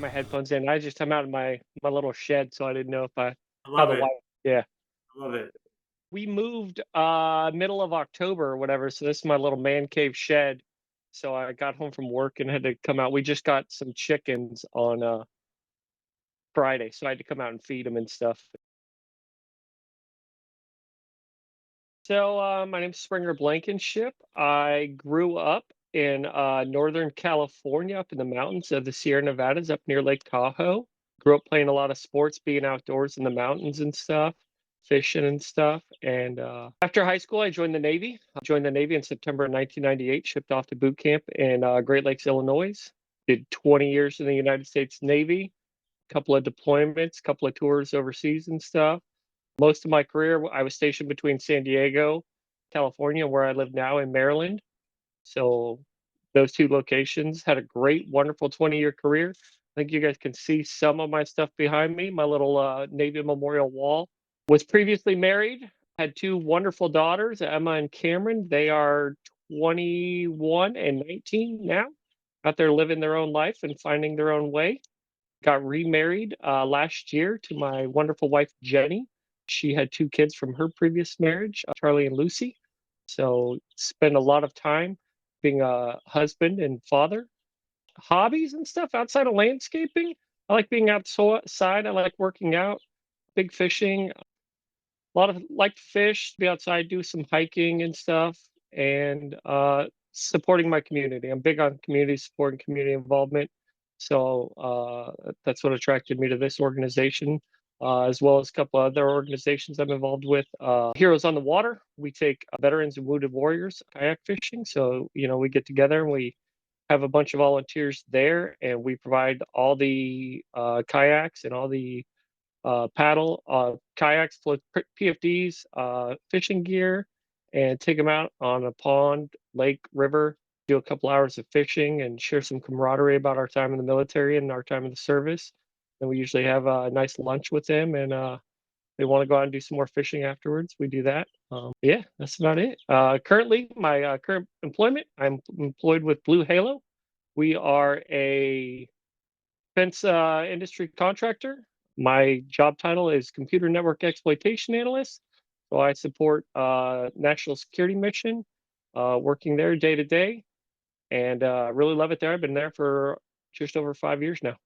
my headphones in. I'm out in my little shed, so I didn't know if I how love the it. Wi yeah. I love it. We moved, middle of October or whatever, so this is my little man cave shed. So I got home from work and had to come out. We just got some chickens on, Friday, so I had to come out and feed them and stuff. So, my name's Springer Blankenship. I grew up in Northern California, up in the mountains of the Sierra Nevadas, up near Lake Tahoe. Grew up playing a lot of sports, being outdoors in the mountains and stuff, fishing and stuff. And after high school, I joined the Navy. I joined the Navy in September of 1998, shipped off to boot camp in Great Lakes, Illinois. Did 20 years in the United States Navy, couple of deployments, couple of tours overseas and stuff. Most of my career, I was stationed between San Diego, California, where I live now in Maryland. So those two locations had a great, wonderful 20-year career. I think you guys can see some of my stuff behind me, my little Navy Memorial wall. Was previously married, had two wonderful daughters, Emma and Cameron. They are 21 and 19 now, out there living their own life and finding their own way. Got remarried last year to my wonderful wife, Jenny. She had two kids from her previous marriage, Charlie and Lucy. So spend a lot of time being a husband and father. Hobbies and stuff outside of landscaping. I like being outside. I like working out, big fishing. A lot of like to fish, be outside, do some hiking and stuff, and supporting my community. I'm big on community support and community involvement. So that's what attracted me to this organization, as well as a couple other organizations I'm involved with. Heroes on the Water. We take veterans and wounded warriors kayak fishing. So we get together and we have a bunch of volunteers there, and we provide all the kayaks and all the paddle, kayaks, float PFDs, fishing gear, and take them out on a pond, lake, river, do a couple hours of fishing and share some camaraderie about our time in the military and our time in the service. And we usually have a nice lunch with them, and they want to go out and do some more fishing afterwards. We do that. Yeah, that's about it. Currently, my current employment, I'm employed with Blue Halo. We are a defense industry contractor. My job title is Computer Network Exploitation Analyst. So I support national security mission, working there day to day, and really love it there. I've been there for just over 5 years now.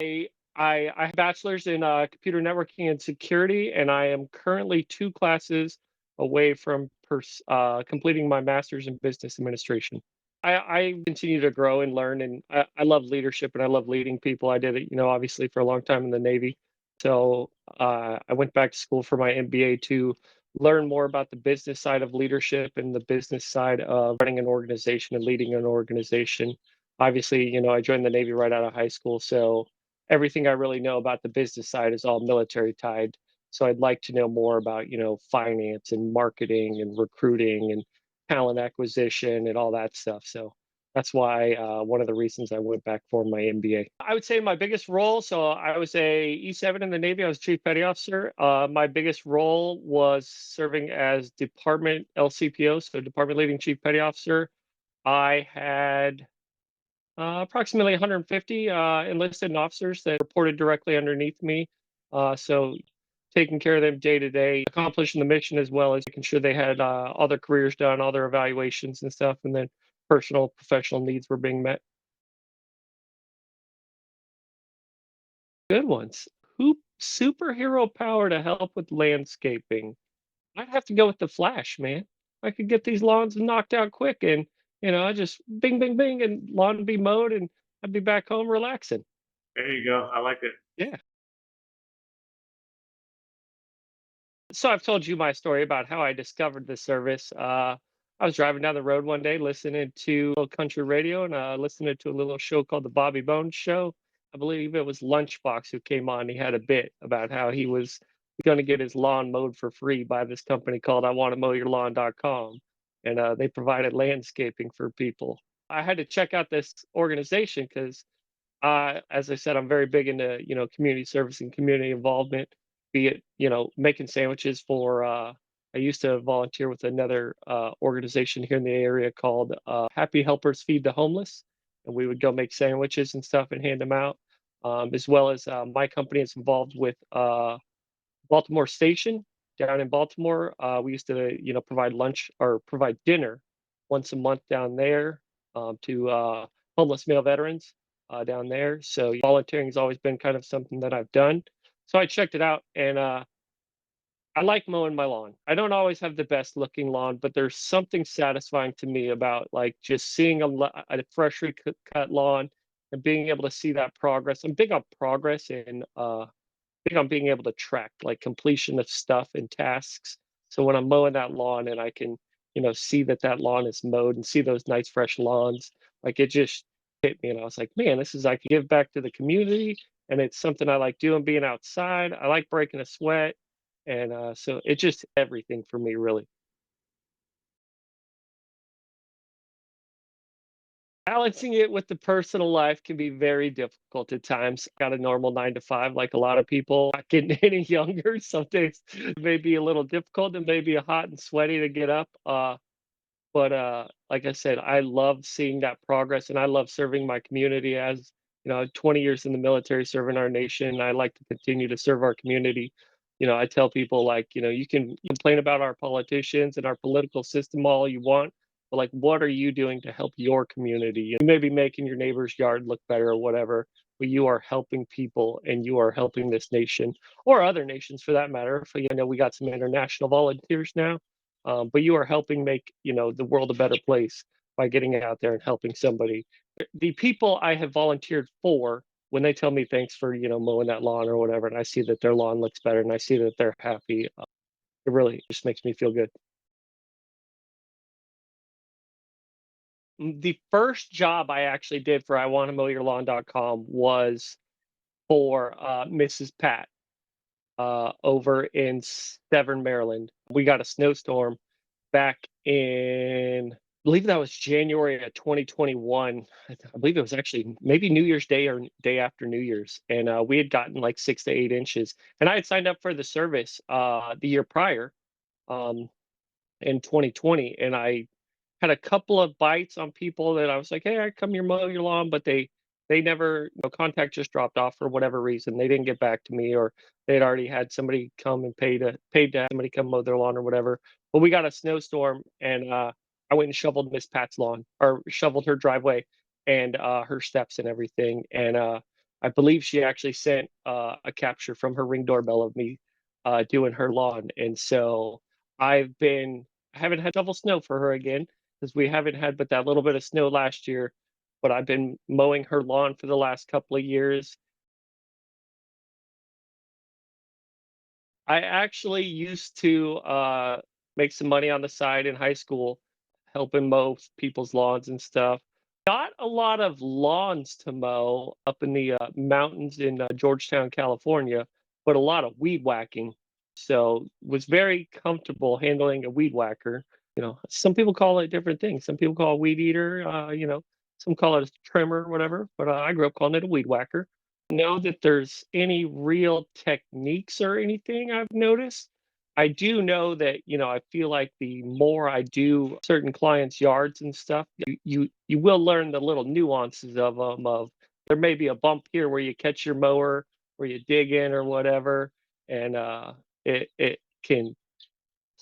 I have a bachelor's in computer networking and security, and I am currently two classes away from completing my master's in business administration. I continue to grow and learn, and I love leadership and I love leading people. I did it, obviously for a long time in the Navy. So I went back to school for my MBA to learn more about the business side of leadership and the business side of running an organization and leading an organization. Obviously, I joined the Navy right out of high school, so everything I really know about the business side is all military tied. So I'd like to know more about, finance and marketing and recruiting and talent acquisition and all that stuff. So that's why one of the reasons I went back for my MBA. I would say my biggest role. So I was a E7 in the Navy. I was chief petty officer. My biggest role was serving as department LCPO, so department leading chief petty officer. I had approximately 150 enlisted officers that reported directly underneath me. So taking care of them day to day, accomplishing the mission as well as making sure they had all their careers done, all their evaluations and stuff, and then personal, professional needs were being met. Good ones. Who superhero power to help with landscaping? I'd have to go with the Flash, man. I could get these lawns knocked out quick, and I just bing, bing, bing, and lawn would be mowed, and I'd be back home relaxing. There you go. I like it. Yeah. So I've told you my story about how I discovered the service. I was driving down the road one day listening to a little country radio and listening to a little show called the Bobby Bones Show. I believe it was Lunchbox who came on. He had a bit about how he was going to get his lawn mowed for free by this company called I Want to Mow Your Lawn.com. And they provided landscaping for people. I had to check out this organization because as I said, I'm very big into community service and community involvement. Be it making sandwiches for. I used to volunteer with another organization here in the area called Happy Helpers Feed the Homeless, and we would go make sandwiches and stuff and hand them out. as well as my company is involved with Baltimore Station down in Baltimore. We used to, provide lunch or provide dinner once a month down there to homeless male veterans down there. So volunteering has always been kind of something that I've done. So I checked it out, and I like mowing my lawn. I don't always have the best looking lawn, but there's something satisfying to me about like just seeing a freshly cut lawn and being able to see that progress. I'm big on progress and big on being able to track like completion of stuff and tasks. So when I'm mowing that lawn and I can, see that that lawn is mowed and see those nice fresh lawns, like it just hit me. And I was like, man, this is I can give back to the community, and it's something I like doing. Being outside, I like breaking a sweat, and so it just everything for me really. Balancing it with the personal life can be very difficult at times. Got a normal 9 to 5 like a lot of people. Not getting any younger. Some days it may be a little difficult. It may be hot and sweaty to get up. But like I said, I love seeing that progress, and I love serving my community. As 20 years in the military serving our nation, I like to continue to serve our community. I tell people like, you can complain about our politicians and our political system all you want, but like, what are you doing to help your community? You may be making your neighbor's yard look better or whatever, but you are helping people and you are helping this nation or other nations for that matter. For we got some international volunteers now, but you are helping make the world a better place by getting out there and helping somebody. The people I have volunteered for, when they tell me thanks for mowing that lawn or whatever, and I see that their lawn looks better and I see that they're happy, it really just makes me feel good. The first job I actually did for iwantamowyourlawn.com was for Mrs. Pat over in Severn, Maryland. We got a snowstorm back in, I believe that was January of 2021. I believe it was actually maybe New Year's Day or day after New Year's, and we had gotten like 6 to 8 inches. And I had signed up for the service the year prior, um, in 2020, and I had a couple of bites on people that I was like, "Hey, I come here mow your lawn," but they never, contact just dropped off for whatever reason. They didn't get back to me, or they'd already had somebody come and paid to have somebody come mow their lawn or whatever. But we got a snowstorm, and I went and shoveled Miss Pat's lawn or shoveled her driveway and her steps and everything. And I believe she actually sent a capture from her Ring doorbell of me doing her lawn. And so I haven't had shovel snow for her again because we haven't had but that little bit of snow last year. But I've been mowing her lawn for the last couple of years. I actually used to make some money on the side in high school, helping mow people's lawns and stuff. Got a lot of lawns to mow up in the mountains in Georgetown, California, but a lot of weed whacking. So was very comfortable handling a weed whacker. Some people call it different things. Some people call it weed eater. Some call it a trimmer, whatever. But I grew up calling it a weed whacker. Know that there's any real techniques or anything I've noticed. I do know that, I feel like the more I do certain clients' yards and stuff, you will learn the little nuances of them. Of there may be a bump here where you catch your mower, where you dig in or whatever, and it can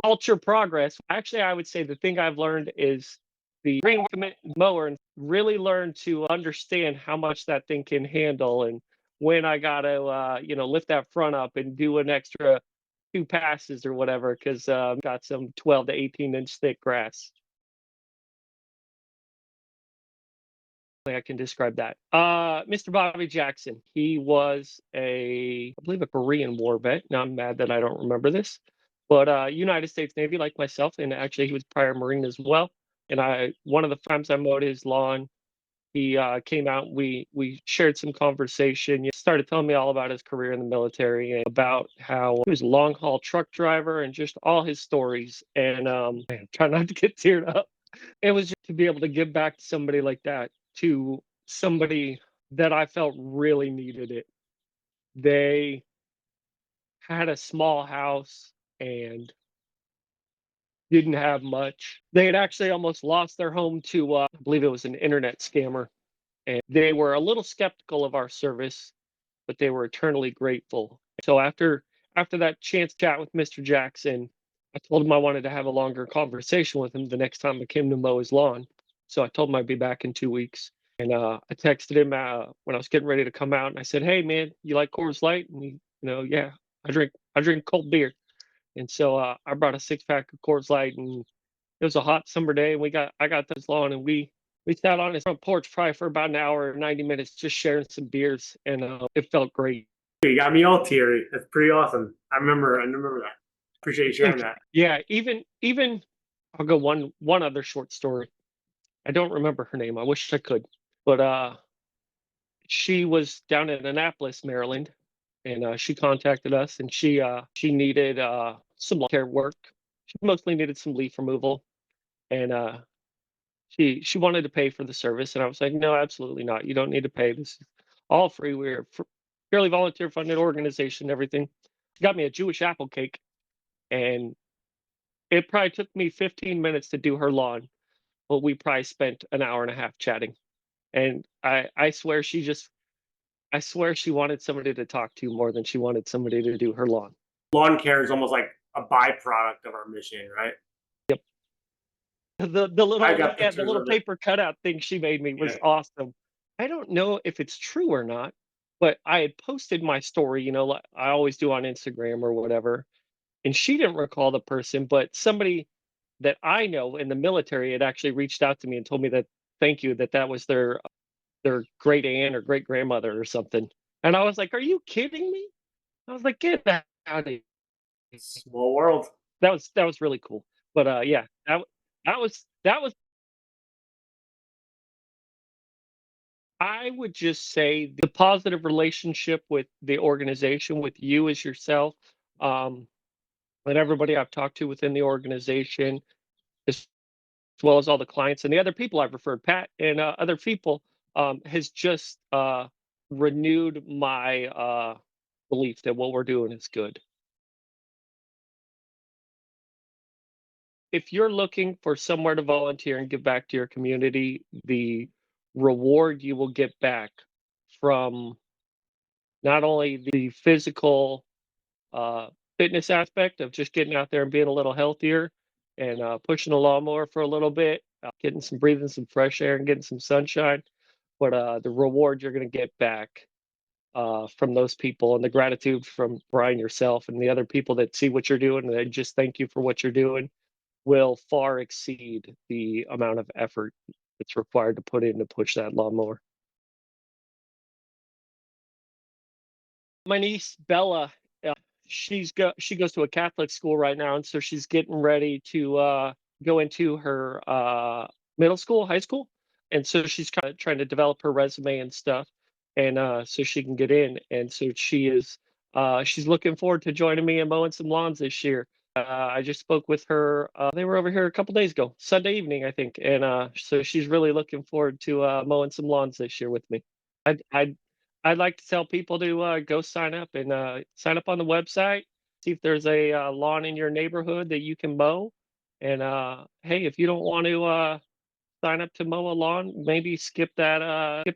halt your progress. Actually, I would say the thing I've learned is the green mower, and really learn to understand how much that thing can handle and when I gotta lift that front up and do an extra 2 passes or whatever because got some 12 to 18-inch thick grass. I can describe that. Mr. Bobby Jackson. He was I believe, a Korean War vet. Now I'm mad that I don't remember this, but United States Navy, like myself, and actually he was prior Marine as well. And one of the times I mowed his lawn, he came out. We shared some conversation. He started telling me all about his career in the military and about how he was a long haul truck driver and just all his stories. And man, try not to get teared up. It was just to be able to give back to somebody like that, to somebody that I felt really needed it. They had a small house and didn't have much. They had actually almost lost their home to, I believe it was an internet scammer, and they were a little skeptical of our service. but they were eternally grateful. So after that chance chat with Mr. Jackson, I told him I wanted to have a longer conversation with him the next time I came to mow his lawn. So I told him I'd be back in 2 weeks. And I texted him when I was getting ready to come out, and I said, "Hey, man, you like Coors Light?" And yeah, I drink cold beer. And so I brought a 6 pack of Coors Light, and it was a hot summer day, and I got this lawn, and we sat on his front porch probably for about an hour, 90 minutes, just sharing some beers, and it felt great. You got me all teary. That's pretty awesome. I remember that. Appreciate you sharing Thank you. that. Yeah, even I'll go one other short story. I don't remember her name. I wish I could, but she was down in Annapolis, Maryland, and she contacted us, and she needed some lawn care work. She mostly needed some leaf removal, and she wanted to pay for the service, and I was like, "No, absolutely not. You don't need to pay. This is all free. We're a purely volunteer funded organization, and everything." She got me a Jewish apple cake, and it probably took me 15 minutes to do her lawn, but we probably spent an hour and a half chatting. And I swear she wanted somebody to talk to more than she wanted somebody to do her lawn. Lawn care is almost like a byproduct of our mission, right? The I little got yeah, the pictures little of it. paper cutout thing she made me was Yeah. awesome. I don't know if it's true or not, but I had posted my story, like I always do on Instagram or whatever, and she didn't recall the person, but somebody that I know in the military had actually reached out to me and told me that thank you, that was their great aunt or great grandmother or something. And I was like, "Are you kidding me?" I was like, "Get that out of here." Small world. That was really cool. But yeah, that was I would just say the positive relationship with the organization, with you as yourself, um, and everybody I've talked to within the organization, as well as all the clients and the other people I've referred, Pat and other people, has just renewed my belief that what we're doing is good. If you're looking for somewhere to volunteer and give back to your community, the reward you will get back from not only the physical uh, fitness aspect of just getting out there and being a little healthier and pushing a lawnmower for a little bit, breathing some fresh air and getting some sunshine, but the reward you're going to get back from those people and the gratitude from Brian yourself and the other people that see what you're doing and they just thank you for what you're doing will far exceed the amount of effort that's required to put in to push that lawnmower. My niece Bella, she goes to a Catholic school right now, and so she's getting ready to go into her middle school, high school, and so she's kind of trying to develop her resume and stuff, and so she can get in. And so she's looking forward to joining me and mowing some lawns this year. I just spoke with her. They were over here a couple days ago, Sunday evening, I think, and so she's really looking forward to mowing some lawns this year with me. I I'd like to tell people to go sign up on the website, see if there's a lawn in your neighborhood that you can mow. And hey, if you don't want to sign up to mow a lawn, maybe skip that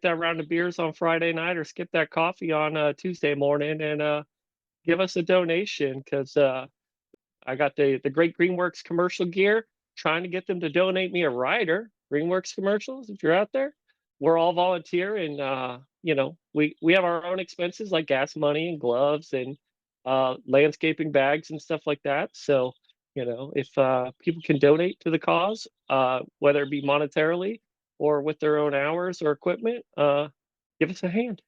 round of beers on Friday night or skip that coffee on Tuesday morning and give us a donation because I got the Great Greenworks commercial gear, trying to get them to donate me a rider. Greenworks commercials, if you're out there, we're all volunteer, and we have our own expenses like gas money and gloves and landscaping bags and stuff like that. So if people can donate to the cause, whether it be monetarily or with their own hours or equipment, give us a hand.